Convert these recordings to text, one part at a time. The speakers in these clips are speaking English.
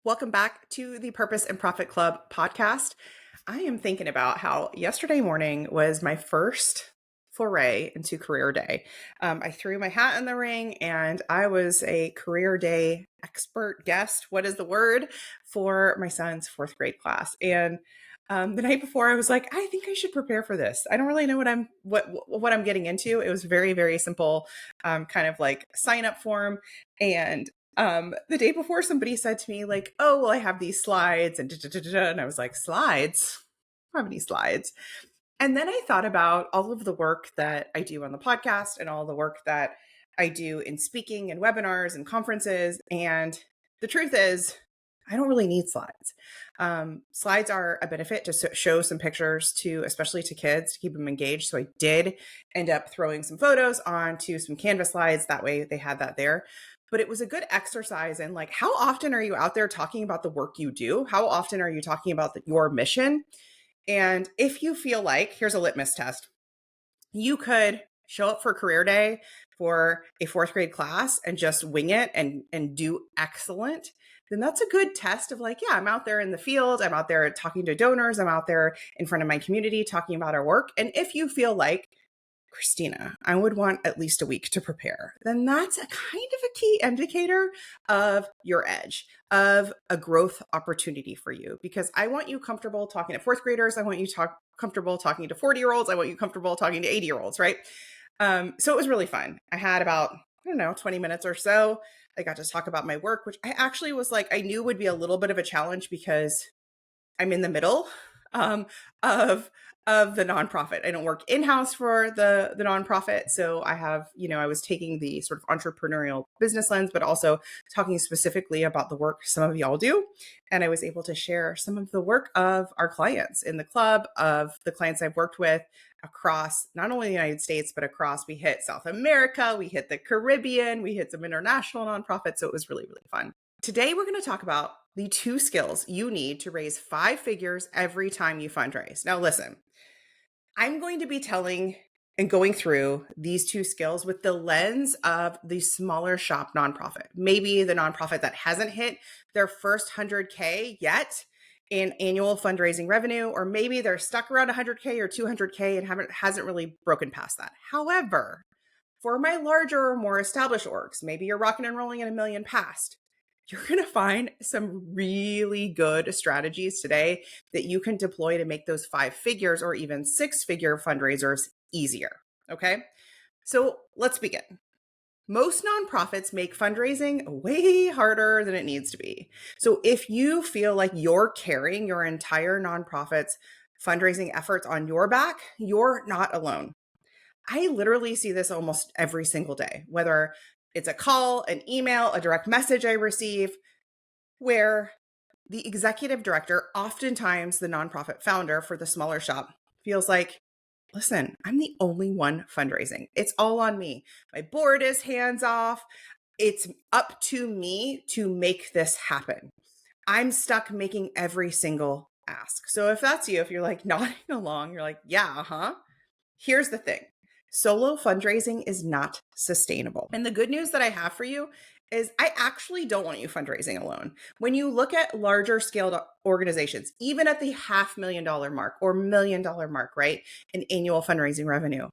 Welcome back to the Purpose and Profit Club podcast. I am thinking about how yesterday morning was my first foray into career day. I threw my hat in the ring and I was a career day expert guest. What is the word for my son's fourth grade class? And the night before, I was like, I think I should prepare for this. I don't really know what I'm getting into. It was very, very simple, kind of like sign up form. And the day before, somebody said to me, like, oh, well, I have these slides and and I was like, slides? I don't have any slides. And then I thought about all of the work that I do on the podcast and all the work that I do in speaking and webinars and conferences. And the truth is, I don't really need slides. Slides are a benefit to show some pictures to, especially to kids, to keep them engaged. So I did end up throwing some photos onto some Canvas slides. That way they had that there. But it was a good exercise in like, how often are you out there talking about the work you do? How often are you talking about your mission? And if you feel like, here's a litmus test, you could show up for career day for a fourth grade class and just wing it and do excellent, then that's a good test of like, yeah, I'm out there in the field. I'm out there talking to donors. I'm out there in front of my community talking about our work. And if you feel like, Christina, I would want at least a week to prepare, then that's a kind of a key indicator of your edge, of a growth opportunity for you. Because I want you comfortable talking to fourth graders. I want you comfortable talking to 40-year-olds. I want you comfortable talking to 80-year-olds, right? So it was really fun. I had about, 20 minutes or so. I got to talk about my work, which I actually was like, I knew would be a little bit of a challenge because I'm in the middle um, of the nonprofit. I don't work in-house for the nonprofit. So I have, I was taking the sort of entrepreneurial business lens, but also talking specifically about the work some of y'all do. And I was able to share some of the work of our clients in the club, of the clients I've worked with across not only the United States, but across, we hit South America, we hit the Caribbean, we hit some international nonprofits. So it was really, really fun. Today, we're going to talk about the 2 skills you need to raise 5 figures every time you fundraise. Now, listen, I'm going to be telling and going through these 2 skills with the lens of the smaller shop nonprofit, maybe the nonprofit that hasn't hit their first 100K yet in annual fundraising revenue, or maybe they're stuck around 100K or 200K and hasn't really broken past that. However, for my larger or more established orgs, maybe you're rocking and rolling in $1 million past, you're going to find some really good strategies today that you can deploy to make those 5 figures or even 6-figure fundraisers easier. Okay. So let's begin. Most nonprofits make fundraising way harder than it needs to be. So if you feel like you're carrying your entire nonprofit's fundraising efforts on your back, you're not alone. I literally see this almost every single day, whether it's a call, an email, a direct message I receive, where the executive director, oftentimes the nonprofit founder for the smaller shop, feels like, listen, I'm the only one fundraising. It's all on me. My board is hands off. It's up to me to make this happen. I'm stuck making every single ask. So if that's you, if you're like nodding along, you're like, yeah, here's the thing. Solo fundraising is not sustainable. And the good news that I have for you is I actually don't want you fundraising alone. When you look at larger scaled organizations, even at the $500,000 mark or $1 million mark, right, in annual fundraising revenue,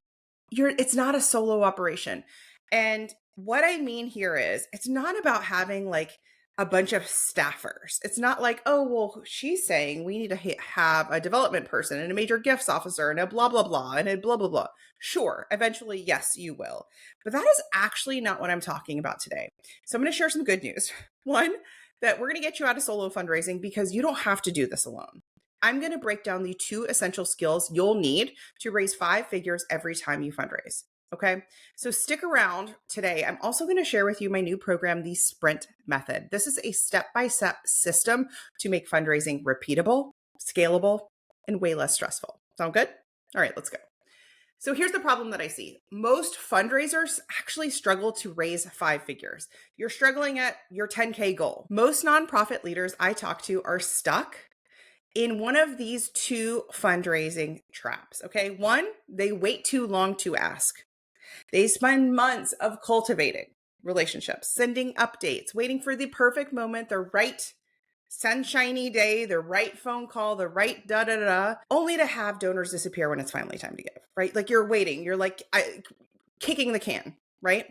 it's not a solo operation. And what I mean here is it's not about having like a bunch of staffers. It's not like, oh, well, she's saying we need to have a development person and a major gifts officer and a blah, blah, blah, and a blah, blah, blah. Sure, eventually, yes, you will. But that is actually not what I'm talking about today. So I'm going to share some good news. One, that we're going to get you out of solo fundraising because you don't have to do this alone. I'm going to break down the 2 essential skills you'll need to raise 5 figures every time you fundraise. Okay, so stick around today. I'm also going to share with you my new program, the Sprint Method. This is a step-by-step system to make fundraising repeatable, scalable, and way less stressful. Sound good? All right, let's go. So here's the problem that I see. Most fundraisers actually struggle to raise 5 figures. You're struggling at your 10K goal. Most nonprofit leaders I talk to are stuck in one of these 2 fundraising traps. Okay, one, they wait too long to ask. They spend months of cultivating relationships, sending updates, waiting for the perfect moment, the right sunshiny day, the right phone call, the right da da da, only to have donors disappear when it's finally time to give, right? Like you're waiting, you're like kicking the can, right?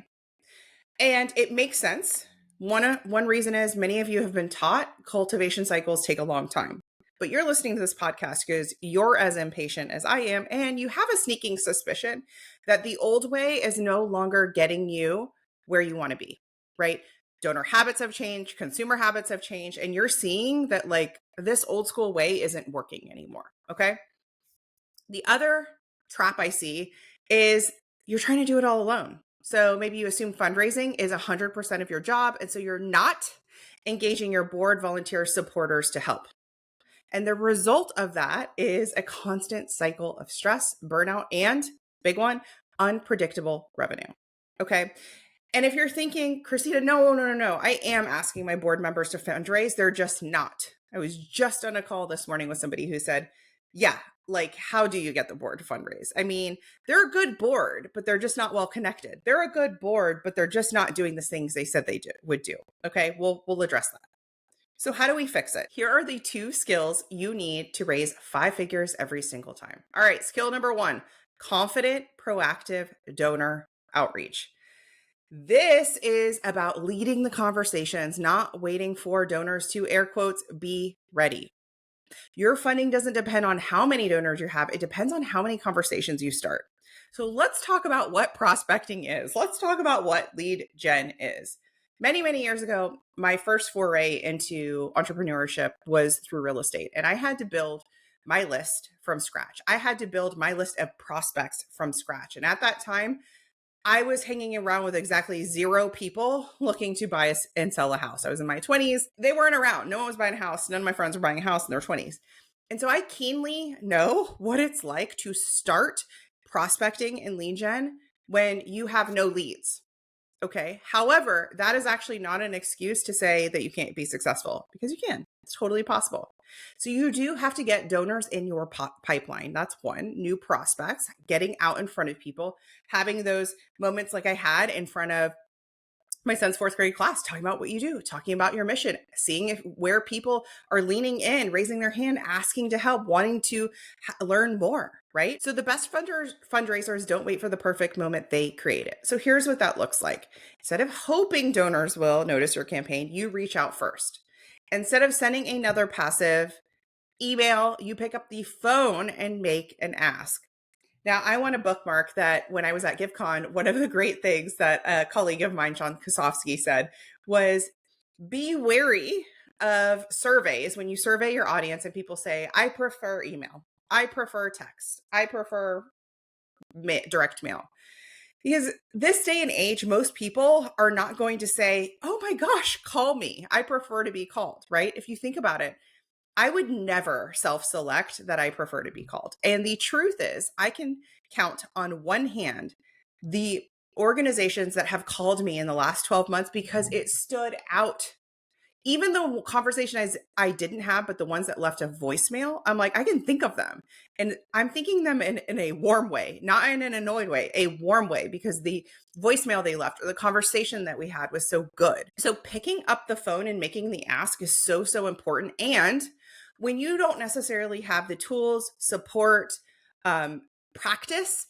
And it makes sense. One reason is many of you have been taught cultivation cycles take a long time. But you're listening to this podcast because you're as impatient as I am, and you have a sneaking suspicion that the old way is no longer getting you where you want to be, right? Donor habits have changed, consumer habits have changed, and you're seeing that like this old school way isn't working anymore. Okay. The other trap I see is you're trying to do it all alone. So maybe you assume fundraising is 100% of your job. And so you're not engaging your board, volunteers, supporters to help. And the result of that is a constant cycle of stress, burnout, and big one, unpredictable revenue. Okay. And if you're thinking, Christina, no, I am asking my board members to fundraise. They're just not. I was just on a call this morning with somebody who said, yeah, like, how do you get the board to fundraise? I mean, they're a good board, but they're just not well connected. They're a good board, but they're just not doing the things they said they would do. Okay, we'll address that. So how do we fix it? Here are the 2 skills you need to raise 5 figures every single time. All right, skill number 1, confident, proactive donor outreach. This is about leading the conversations, not waiting for donors to, air quotes, be ready. Your funding doesn't depend on how many donors you have. It depends on how many conversations you start. So let's talk about what prospecting is. Let's talk about what lead gen is. Many, many years ago, my first foray into entrepreneurship was through real estate. And I had to build my list from scratch. I had to build my list of prospects from scratch. And at that time, I was hanging around with exactly 0 people looking to buy and sell a house. I was in my 20s. They weren't around. No one was buying a house. None of my friends were buying a house in their 20s. And so I keenly know what it's like to start prospecting and lead gen when you have no leads. Okay. However, that is actually not an excuse to say that you can't be successful, because you can. It's totally possible. So you do have to get donors in your pipeline. That's one. New prospects, getting out in front of people, having those moments like I had in front of my son's 4th grade class, talking about what you do, talking about your mission, seeing where people are leaning in, raising their hand, asking to help, wanting to learn more, right? So the best fundraisers don't wait for the perfect moment, they create it. So here's what that looks like. Instead of hoping donors will notice your campaign, you reach out first. Instead of sending another passive email, you pick up the phone and make an ask. Now, I want to bookmark that when I was at GiveCon, one of the great things that a colleague of mine, John Kosofsky, said was be wary of surveys when you survey your audience and people say, I prefer email, I prefer text, I prefer direct mail. Because this day and age, most people are not going to say, oh my gosh, call me. I prefer to be called, right? If you think about it, I would never self-select that I prefer to be called. And the truth is, I can count on one hand the organizations that have called me in the last 12 months because it stood out. Even the conversation I didn't have, but the ones that left a voicemail, I'm like, I can think of them. And I'm thinking them in a warm way, not in an annoyed way, a warm way, because the voicemail they left or the conversation that we had was so good. So picking up the phone and making the ask is so, so important. And when you don't necessarily have the tools, support, practice,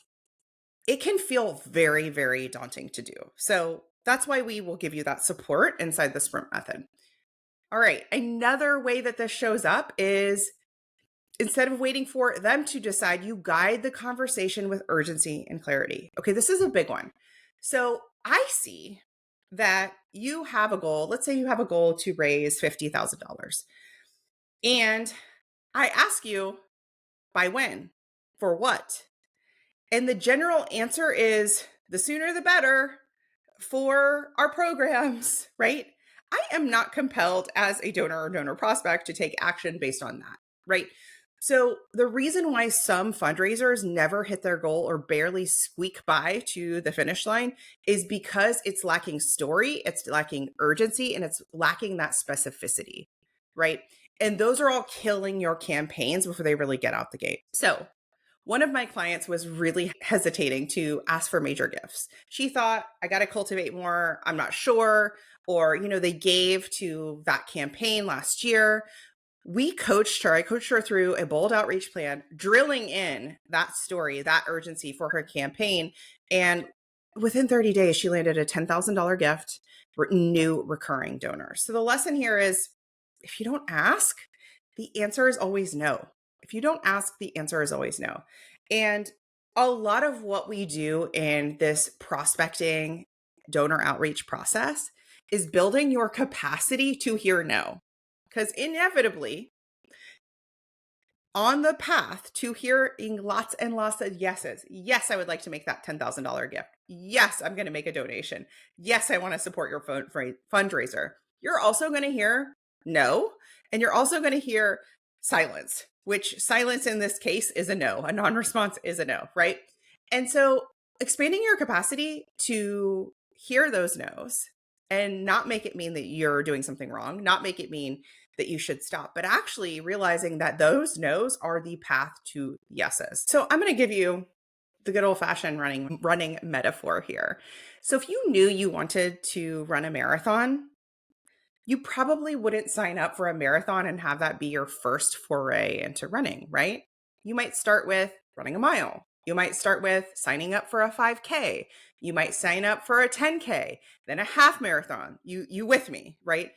it can feel very, very daunting to do. So that's why we will give you that support inside the sprint method. All right. Another way that this shows up is instead of waiting for them to decide, you guide the conversation with urgency and clarity. Okay, this is a big one. So I see that you have a goal. Let's say you have a goal to raise $50,000. And I ask you, by when? For what? And the general answer is the sooner the better for our programs, right? I am not compelled as a donor or donor prospect to take action based on that, right? So the reason why some fundraisers never hit their goal or barely squeak by to the finish line is because it's lacking story, it's lacking urgency, and it's lacking that specificity, right? And those are all killing your campaigns before they really get out the gate. So One of my clients was really hesitating to ask for major gifts. She thought, I got to cultivate more. I'm not sure. Or, they gave to that campaign last year. We coached her. I coached her through a bold outreach plan, drilling in that story, that urgency for her campaign. And within 30 days, she landed a $10,000 gift, new recurring donors. So the lesson here is if you don't ask, the answer is always no. If you don't ask, the answer is always no. And a lot of what we do in this prospecting donor outreach process is building your capacity to hear no. Because inevitably, on the path to hearing lots and lots of yeses, yes, I would like to make that $10,000 gift. Yes, I'm going to make a donation. Yes, I want to support your fundraiser. You're also going to hear no, and you're also going to hear silence, which silence in this case is a no. A non-response is a no, right? And so expanding your capacity to hear those no's and not make it mean that you're doing something wrong, not make it mean that you should stop, but actually realizing that those no's are the path to yeses. So I'm going to give you the good old fashioned running metaphor here. So if you knew you wanted to run a marathon, you probably wouldn't sign up for a marathon and have that be your first foray into running, right? You might start with running a mile. You might start with signing up for a 5K. You might sign up for a 10K, then a half marathon. You with me, right?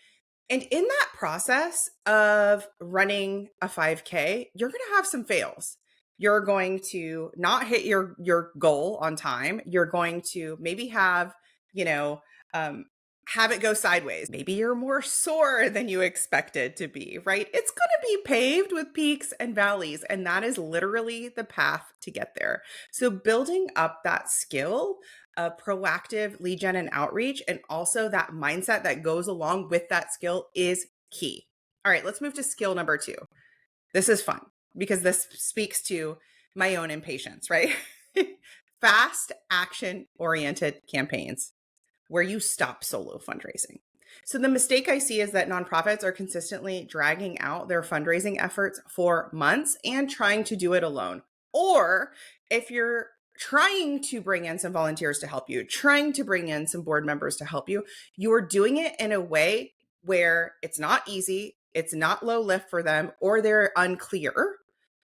And in that process of running a 5K, you're going to have some fails. You're going to not hit your goal on time. You're going to maybe um, have it go sideways. Maybe you're more sore than you expected to be, right? It's going to be paved with peaks and valleys, and that is literally the path to get there. So building up that skill of proactive lead gen and outreach, and also that mindset that goes along with that skill is key. All right, let's move to skill number 2. This is fun because this speaks to my own impatience, right? Fast action oriented campaigns where you stop solo fundraising. So the mistake I see is that nonprofits are consistently dragging out their fundraising efforts for months and trying to do it alone. Or if you're trying to bring in some volunteers to help you, trying to bring in some board members to help you, you're doing it in a way where it's not easy, it's not low lift for them, or they're unclear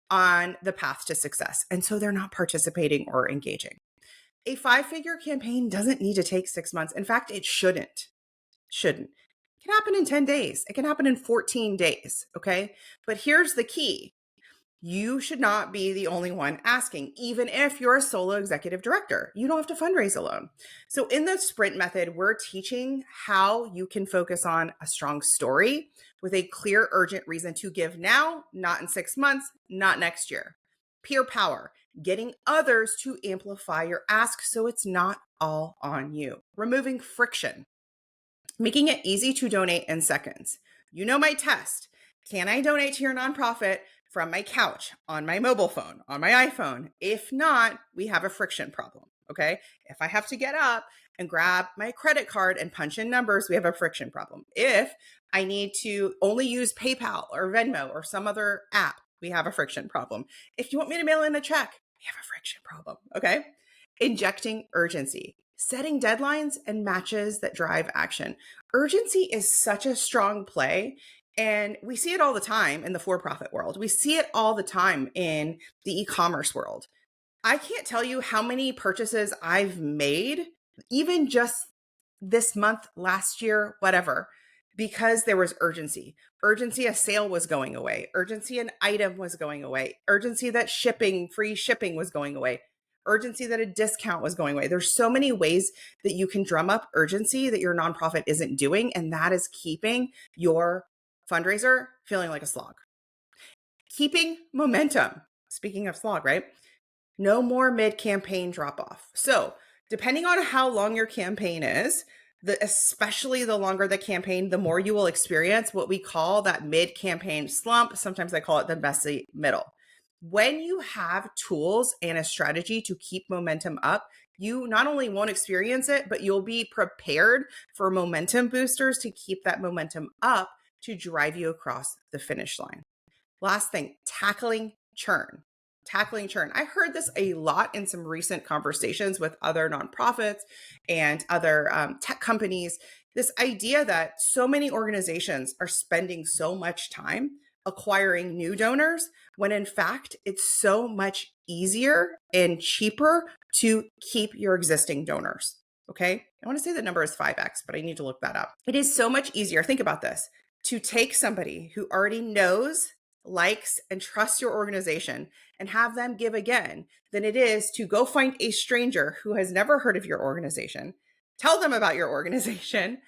on the path to success. And so they're not participating or engaging. A 5-figure campaign doesn't need to take 6 months. In fact, it shouldn't. Shouldn't. It can happen in 10 days. It can happen in 14 days. Okay. But here's the key. You should not be the only one asking, even if you're a solo executive director. You don't have to fundraise alone. So in the sprint method, we're teaching how you can focus on a strong story with a clear, urgent reason to give now, not in 6 months, not next year. Peer power, getting others to amplify your ask so it's not all on you. Removing friction, making it easy to donate in seconds. You know my test. Can I donate to your nonprofit from my couch, on my mobile phone, on my iPhone? If not, we have a friction problem, okay? If I have to get up and grab my credit card and punch in numbers, we have a friction problem. If I need to only use PayPal or Venmo or some other app, we have a friction problem. If you want me to mail in a check, we have a friction problem, okay? Injecting urgency, setting deadlines and matches that drive action. Urgency is such a strong play. And we see it all the time in the for-profit world. We see it all the time in the e-commerce world. I can't tell you how many purchases I've made, even just this month, last year, whatever, because there was urgency. Urgency, a sale was going away. Urgency, an item was going away. Urgency that free shipping was going away. Urgency that a discount was going away. There's so many ways that you can drum up urgency that your nonprofit isn't doing, and that is keeping your fundraiser feeling like a slog. Keeping momentum. Speaking of slog, right? No more mid-campaign drop off. So depending on how long your campaign is, especially the longer the campaign, the more you will experience what we call that mid-campaign slump. Sometimes I call it the messy middle. When you have tools and a strategy to keep momentum up, you not only won't experience it, but you'll be prepared for momentum boosters to keep that momentum up to drive you across the finish line. Last thing, tackling churn. tackling churn. I heard this a lot in some recent conversations with other nonprofits and other tech companies. This idea that so many organizations are spending so much time acquiring new donors when in fact it's so much easier and cheaper to keep your existing donors. Okay. I want to say the number is 5x, but I need to look that up. It is so much easier. Think about this, to take somebody who already knows, likes, and trusts your organization and have them give again than it is to go find a stranger who has never heard of your organization, tell them about your organization,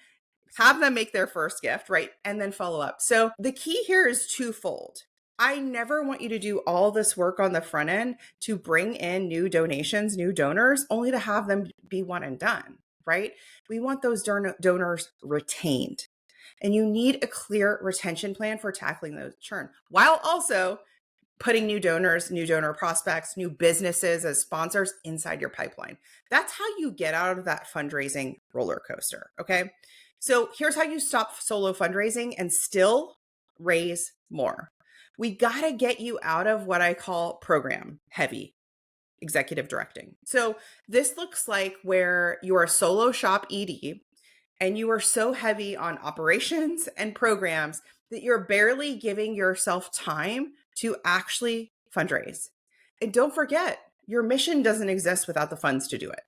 have them make their first gift, right? And then follow up. So the key here is twofold. I never want you to do all this work on the front end to bring in new donations, new donors, only to have them be one and done, right? We want those donors retained. And you need a clear retention plan for tackling those churn, while also putting new donors, new donor prospects, new businesses as sponsors inside your pipeline. That's how you get out of that fundraising roller coaster. Okay. So here's how you stop solo fundraising and still raise more. We got to get you out of what I call program heavy executive directing. So this looks like where you are a solo shop ED and you are so heavy on operations and programs that you're barely giving yourself time to actually fundraise. And don't forget, your mission doesn't exist without the funds to do it.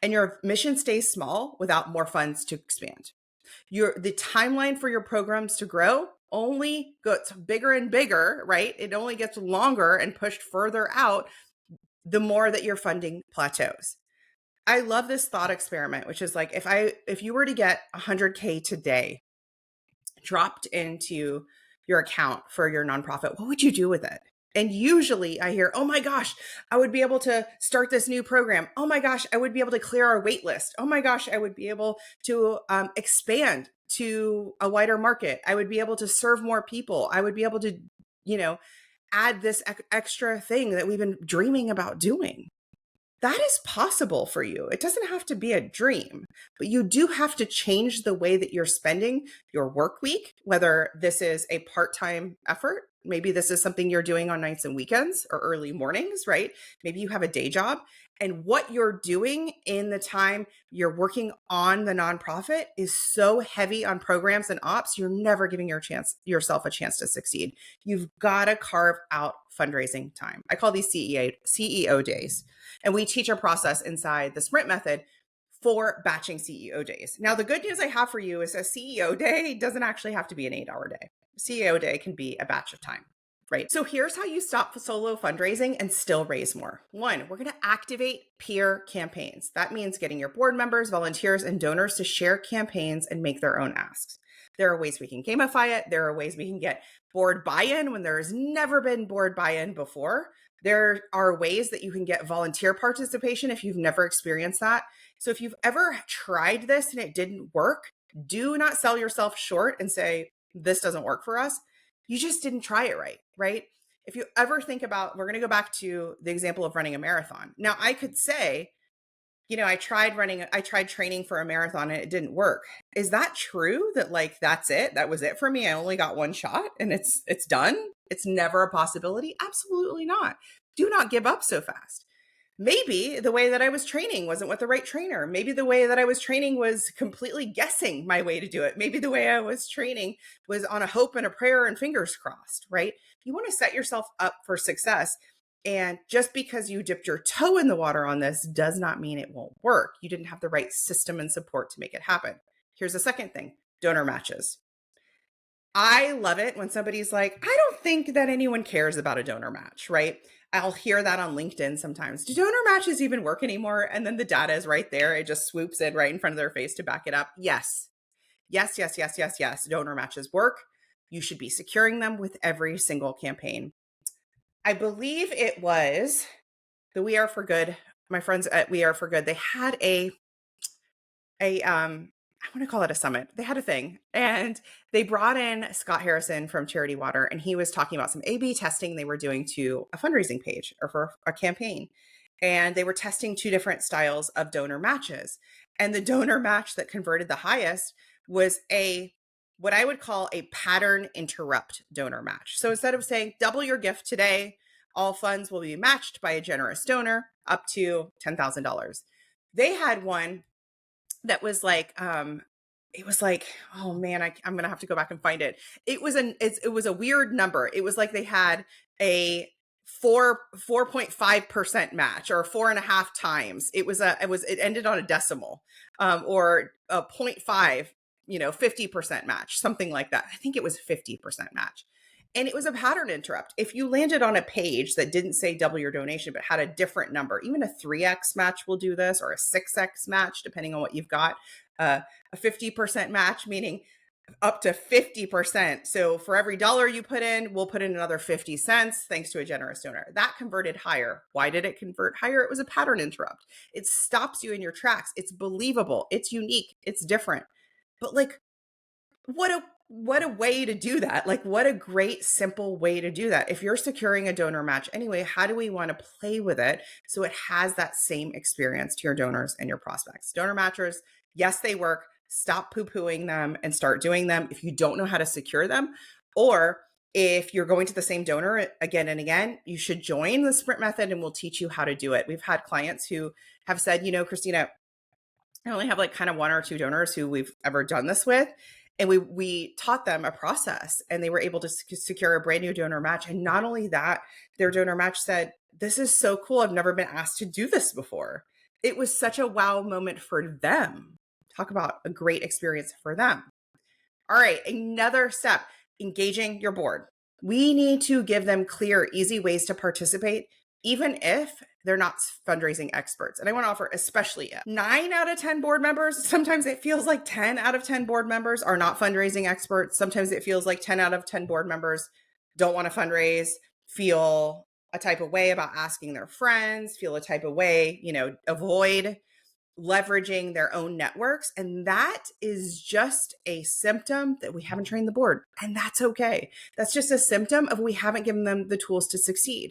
And your mission stays small without more funds to expand. The timeline for your programs to grow only gets bigger and bigger, right? It only gets longer and pushed further out the more that your funding plateaus. I love this thought experiment, which is like, if you were to get 100K today dropped into your account for your nonprofit, what would you do with it? And usually I hear, oh my gosh, I would be able to start this new program. Oh my gosh, I would be able to clear our wait list. Oh my gosh, I would be able to expand to a wider market. I would be able to serve more people. I would be able to, add this extra thing that we've been dreaming about doing. That is possible for you. It doesn't have to be a dream, but you do have to change the way that you're spending your work week, whether this is a part-time effort. Maybe this is something you're doing on nights and weekends or early mornings, right? Maybe you have a day job, and what you're doing in the time you're working on the nonprofit is so heavy on programs and ops, you're never giving yourself a chance to succeed. You've got to carve out fundraising time. I call these CEO days. And we teach a process inside the sprint method for batching CEO days. Now, the good news I have for you is a CEO day doesn't actually have to be an 8-hour day. CEO day can be a batch of time, right? So here's how you stop solo fundraising and still raise more. One, we're going to activate peer campaigns. That means getting your board members, volunteers, and donors to share campaigns and make their own asks. There are ways we can gamify it. There are ways we can get board buy-in when there has never been board buy-in before. There are ways that you can get volunteer participation if you've never experienced that. So if you've ever tried this and it didn't work, do not sell yourself short and say, this doesn't work for us. You just didn't try it right? If you ever think about, we're going to go back to the example of running a marathon. Now, I could say, I tried training for a marathon and it didn't work. Is that true that that's it? That was it for me. I only got one shot and it's done. It's never a possibility. Absolutely not. Do not give up so fast. Maybe the way that I was training wasn't with the right trainer. Maybe the way that I was training was completely guessing my way to do it. Maybe the way I was training was on a hope and a prayer and fingers crossed, right? You want to set yourself up for success. And just because you dipped your toe in the water on this does not mean it won't work. You didn't have the right system and support to make it happen. Here's the second thing, donor matches. I love it when somebody's like, I don't think that anyone cares about a donor match, right? I'll hear that on LinkedIn sometimes. Do donor matches even work anymore? And then the data is right there. It just swoops in right in front of their face to back it up. Yes. Yes. Donor matches work. You should be securing them with every single campaign. I believe it was the We Are for Good. My friends at We Are for Good, they had I want to call it a summit. They had a thing and they brought in Scott Harrison from Charity Water, and he was talking about some A/B testing they were doing to a fundraising page or for a campaign. And they were testing two different styles of donor matches. And the donor match that converted the highest was what I would call a pattern interrupt donor match. So instead of saying double your gift today, all funds will be matched by a generous donor up to $10,000. They had one that was like, it was like, oh man, I'm gonna have to go back and find it. It was a weird number. It was like they had a 4.5% match, or 4.5 times. It ended on a decimal, or a 0.5, 50% match, something like that. I think it was 50% match. And it was a pattern interrupt. If you landed on a page that didn't say double your donation, but had a different number, even a 3x match will do this, or a 6x match, depending on what you've got. A 50% match, meaning up to 50%. So for every dollar you put in, we'll put in another 50 cents thanks to a generous donor. That converted higher. Why did it convert higher? It was a pattern interrupt. It stops you in your tracks. It's believable. It's unique. It's different. But like, what a way to do that. Like, what a great, simple way to do that. If you're securing a donor match anyway, how do we want to play with it so it has that same experience to your donors and your prospects? Donor matchers, yes, they work. Stop poo-pooing them and start doing them if you don't know how to secure them. Or if you're going to the same donor again and again, you should join the sprint method and we'll teach you how to do it. We've had clients who have said, Christina, I only have like kind of one or two donors who we've ever done this with. And we taught them a process, and they were able to secure a brand new donor match. And not only that, their donor match said, this is so cool. I've never been asked to do this before. It was such a wow moment for them. Talk about a great experience for them. All right, another step, engaging your board. We need to give them clear, easy ways to participate, even if they're not fundraising experts. And I want to offer, especially 9 out of 10 board members, sometimes it feels like 10 out of 10 board members are not fundraising experts. Sometimes it feels like 10 out of 10 board members don't want to fundraise, feel a type of way about asking their friends, feel a type of way, avoid leveraging their own networks. And that is just a symptom that we haven't trained the board. And that's okay. That's just a symptom of we haven't given them the tools to succeed.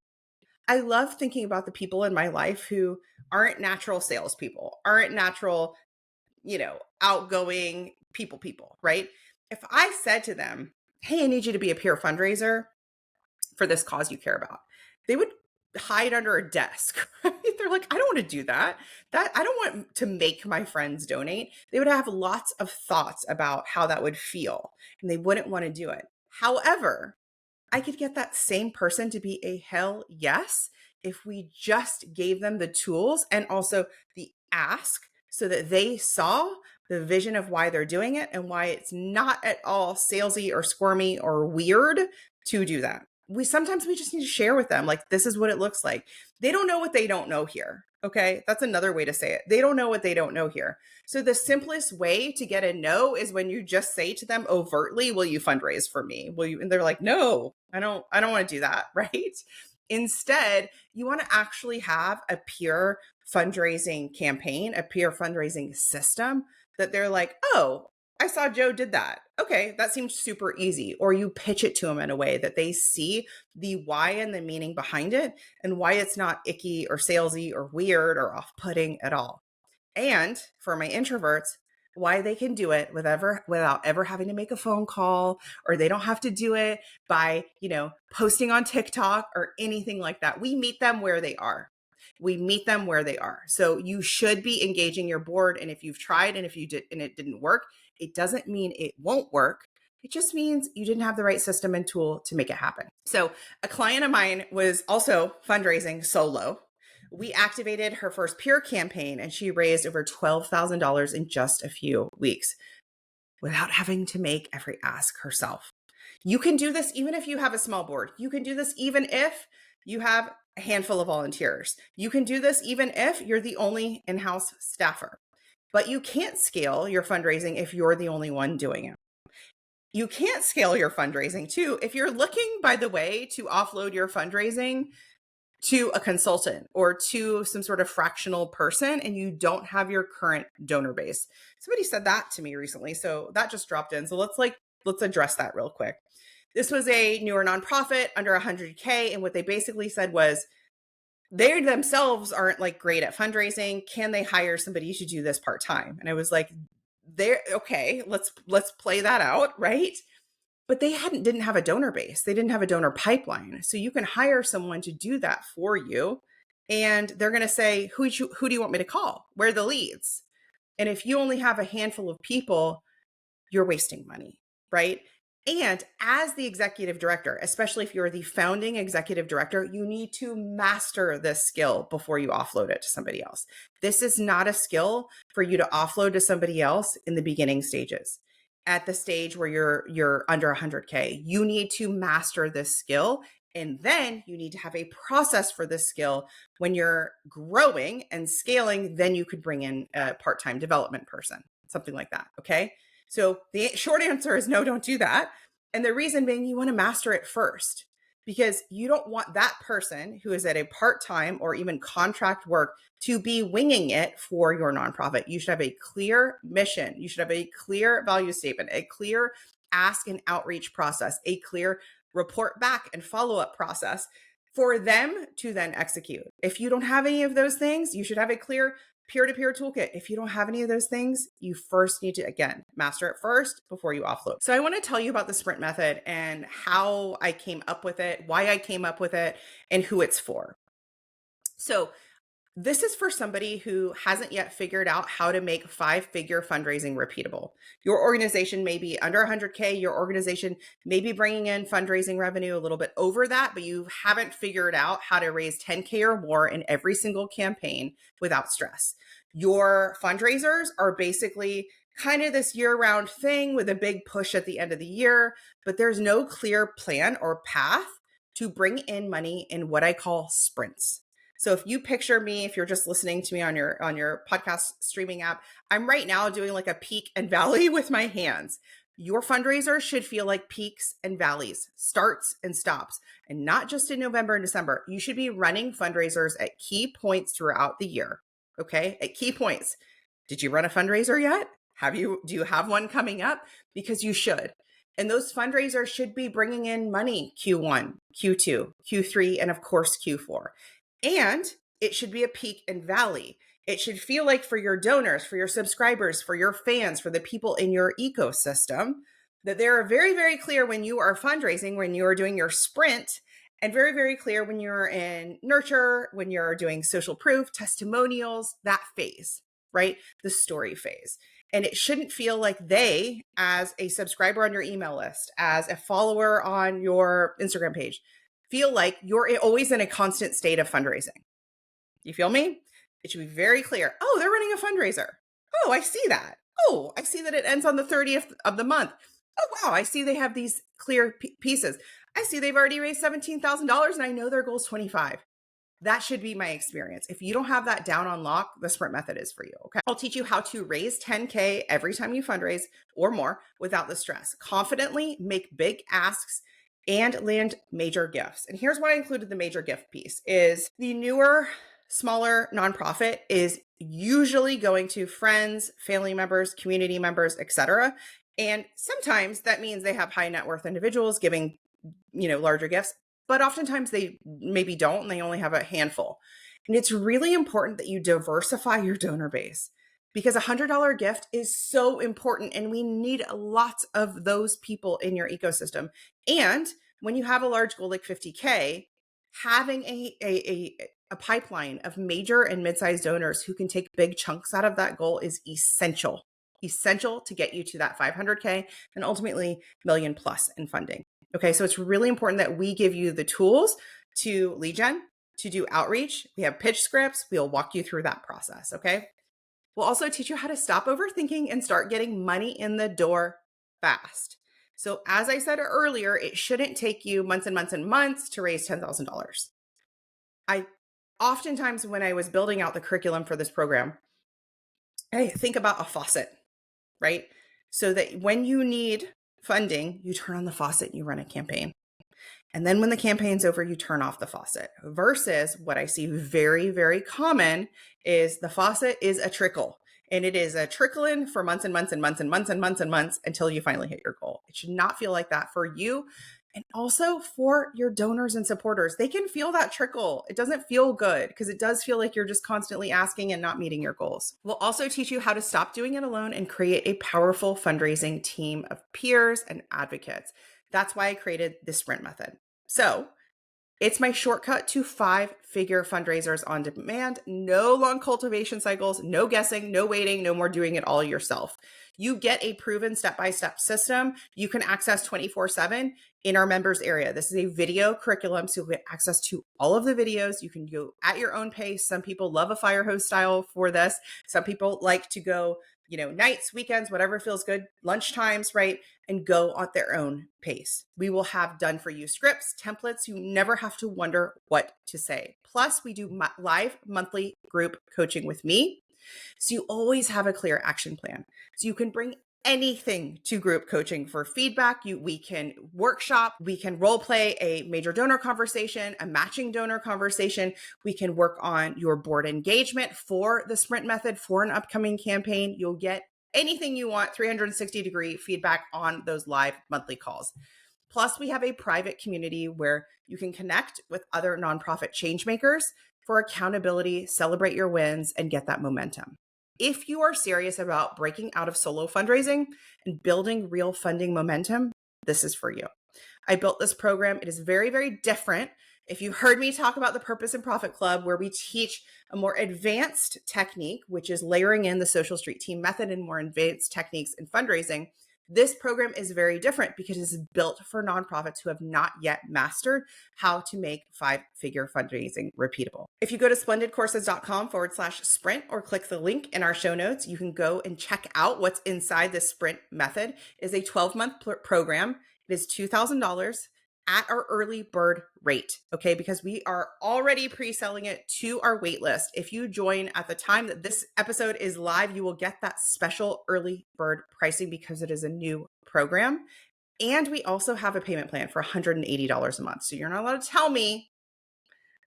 I love thinking about the people in my life who aren't natural salespeople, aren't natural, outgoing people, right? If I said to them, hey, I need you to be a peer fundraiser for this cause you care about, they would hide under a desk. Right? They're like, I don't want to do that. I don't want to make my friends donate. They would have lots of thoughts about how that would feel, and they wouldn't want to do it. However, I could get that same person to be a hell yes if we just gave them the tools and also the ask so that they saw the vision of why they're doing it and why it's not at all salesy or squirmy or weird to do that. Sometimes we just need to share with them, like, this is what it looks like. They don't know what they don't know here. Okay. That's another way to say it. They don't know what they don't know here. So the simplest way to get a no is when you just say to them overtly, will you fundraise for me? Will you? And they're like, no, I don't want to do that. Right. Instead, you want to actually have a peer fundraising campaign, a peer fundraising system that they're like, oh, I saw Joe did that. Okay, that seems super easy. Or you pitch it to them in a way that they see the why and the meaning behind it and why it's not icky or salesy or weird or off-putting at all. And for my introverts, why they can do it without ever having to make a phone call, or they don't have to do it by, posting on TikTok or anything like that. We meet them where they are. So you should be engaging your board. And if you've tried and if you did and it didn't work, it doesn't mean it won't work. It just means you didn't have the right system and tool to make it happen. So a client of mine was also fundraising solo. We activated her first peer campaign and she raised over $12,000 in just a few weeks without having to make every ask herself. You can do this even if you have a small board. You can do this even if you have a handful of volunteers. You can do this even if you're the only in-house staffer. But you can't scale your fundraising if you're the only one doing it. You can't scale your fundraising too if you're looking, by the way, to offload your fundraising to a consultant or to some sort of fractional person and you don't have your current donor base. Somebody said that to me recently, so that just dropped in. So let's address that real quick. This was a newer nonprofit under 100K, and what they basically said was they themselves aren't like great at fundraising. Can they hire somebody to do this part-time? And I was like, okay, let's play that out, right? but they didn't have a donor base. They didn't have a donor pipeline. So you can hire someone to do that for you. And they're going to say, who do you want me to call? Where are the leads? And if you only have a handful of people, you're wasting money, right? And as the executive director, especially if you're the founding executive director, you need to master this skill before you offload it to somebody else. This is not a skill for you to offload to somebody else in the beginning stages. At the stage where you're under 100K, you need to master this skill. And then you need to have a process for this skill. When you're growing and scaling, then you could bring in a part-time development person, something like that. Okay. So the short answer is no, don't do that. And the reason being, you want to master it first, because you don't want that person who is at a part-time or even contract work to be winging it for your nonprofit. You should have a clear mission. You should have a clear value statement, a clear ask and outreach process, a clear report back and follow-up process for them to then execute. If you don't have any of those things, you should have a clear peer-to-peer toolkit. If you don't have any of those things, you first need to, again, master it first before you offload. So I want to tell you about the sprint method and how I came up with it, why I came up with it, and who it's for. So this is for somebody who hasn't yet figured out how to make 5-figure fundraising repeatable. Your organization may be under 100K. Your organization may be bringing in fundraising revenue a little bit over that, but you haven't figured out how to raise 10K or more in every single campaign without stress. Your fundraisers are basically kind of this year-round thing with a big push at the end of the year, but there's no clear plan or path to bring in money in what I call sprints. So if you picture me, if you're just listening to me on your podcast streaming app, I'm right now doing like a peak and valley with my hands. Your fundraiser should feel like peaks and valleys, starts and stops, and not just in November and December. You should be running fundraisers at key points throughout the year. Okay, at key points. Did you run a fundraiser yet? Do you have one coming up? Because you should. And those fundraisers should be bringing in money Q1, Q2, Q3, and of course Q4. And it should be a peak and valley. It should feel like for your donors, for your subscribers, for your fans, for the people in your ecosystem, that they're very, very clear when you are fundraising, when you are doing your sprint, and very, very clear when you're in nurture, when you're doing social proof, testimonials, that phase, right? The story phase. And it shouldn't feel like they, as a subscriber on your email list, as a follower on your Instagram page, feel like you're always in a constant state of fundraising. You feel me? It should be very clear. Oh, they're running a fundraiser. Oh, I see that. Oh, I see that it ends on the 30th of the month. Oh, wow. I see they have these clear pieces. I see they've already raised $17,000 and I know their goal is 25. That should be my experience. If you don't have that down on lock, the sprint method is for you. Okay. I'll teach you how to raise 10K every time you fundraise or more without the stress. Confidently make big asks and land major gifts. And here's why I included the major gift piece is the newer, smaller nonprofit is usually going to friends, family members, community members, etc. And sometimes that means they have high net worth individuals giving, larger gifts, but oftentimes they maybe don't, and they only have a handful. And it's really important that you diversify your donor base because $100 gift is so important and we need lots of those people in your ecosystem. And when you have a large goal like 50K, having a pipeline of major and mid-sized donors who can take big chunks out of that goal is essential to get you to that 500K and ultimately million plus in funding. Okay, so it's really important that we give you the tools to lead gen, to do outreach. We have pitch scripts. We'll walk you through that process, okay? We'll also teach you how to stop overthinking and start getting money in the door fast. So as I said earlier, it shouldn't take you months and months and months to raise $10,000. I oftentimes, when I was building out the curriculum for this program, I think about a faucet, right? So that when you need funding, you turn on the faucet and you run a campaign. And then when the campaign's over, you turn off the faucet versus what I see very, very common is the faucet is a trickle and it is a trickle in for months and months and months and months and months and months until you finally hit your goal. It should not feel like that for you. And also for your donors and supporters, they can feel that trickle. It doesn't feel good because it does feel like you're just constantly asking and not meeting your goals. We'll also teach you how to stop doing it alone and create a powerful fundraising team of peers and advocates. That's why I created the sprint method. So it's my shortcut to 5-figure fundraisers on demand. No long cultivation cycles, no guessing, no waiting, no more doing it all yourself. You get a proven step-by-step system you can access 24/7 in our members area. This is a video curriculum, so you'll get access to all of the videos. You can go at your own pace. Some people love a fire hose style for this. Some people like to go, nights, weekends, whatever feels good, lunchtimes, right? And go at their own pace. We will have done for you scripts, templates. You never have to wonder what to say. Plus, we do live monthly group coaching with me. So you always have a clear action plan. So you can bring anything to group coaching for feedback. We can workshop, we can role play a major donor conversation, a matching donor conversation. We can work on your board engagement for the sprint method for an upcoming campaign. You'll get anything you want, 360-degree feedback on those live monthly calls. Plus, we have a private community where you can connect with other nonprofit changemakers for accountability, celebrate your wins, and get that momentum. If you are serious about breaking out of solo fundraising and building real funding momentum, this is for you. I built this program. It is very, very different. If you've heard me talk about the Purpose and Profit Club, where we teach a more advanced technique, which is layering in the social street team method and more advanced techniques in fundraising, this program is very different because it is built for nonprofits who have not yet mastered how to make 5-figure fundraising repeatable. If you go to splendidcourses.com/sprint or click the link in our show notes, you can go and check out what's inside the sprint method. It is a 12-month program. It is $2,000 at our early bird rate, okay? Because we are already pre-selling it to our wait list. If you join at the time that this episode is live, you will get that special early bird pricing because it is a new program. And we also have a payment plan for $180 a month. So you're not allowed to tell me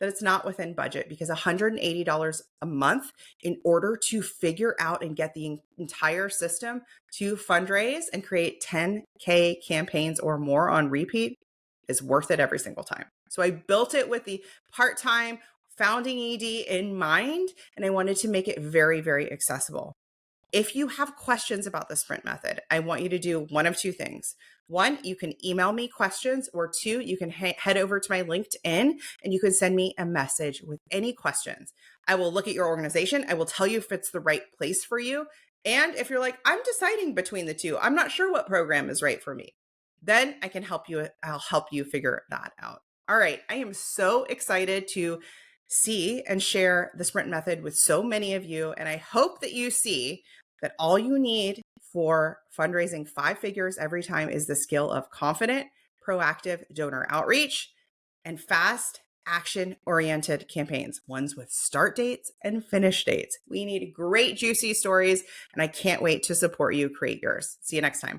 that it's not within budget, because $180 a month in order to figure out and get the entire system to fundraise and create 10K campaigns or more on repeat is worth it every single time. So I built it with the part-time founding ED in mind, and I wanted to make it very, very accessible. If you have questions about the sprint method, I want you to do one of two things. One, you can email me questions, or two, you can head over to my LinkedIn and you can send me a message with any questions. I will look at your organization. I will tell you if it's the right place for you. And if you're like, I'm deciding between the two, I'm not sure what program is right for me, then I can help you. I'll help you figure that out. All right. I am so excited to see and share the sprint method with so many of you. And I hope that you see that all you need for fundraising 5 figures every time is the skill of confident, proactive donor outreach and fast, action-oriented campaigns, ones with start dates and finish dates. We need great, juicy stories, and I can't wait to support you create yours. See you next time.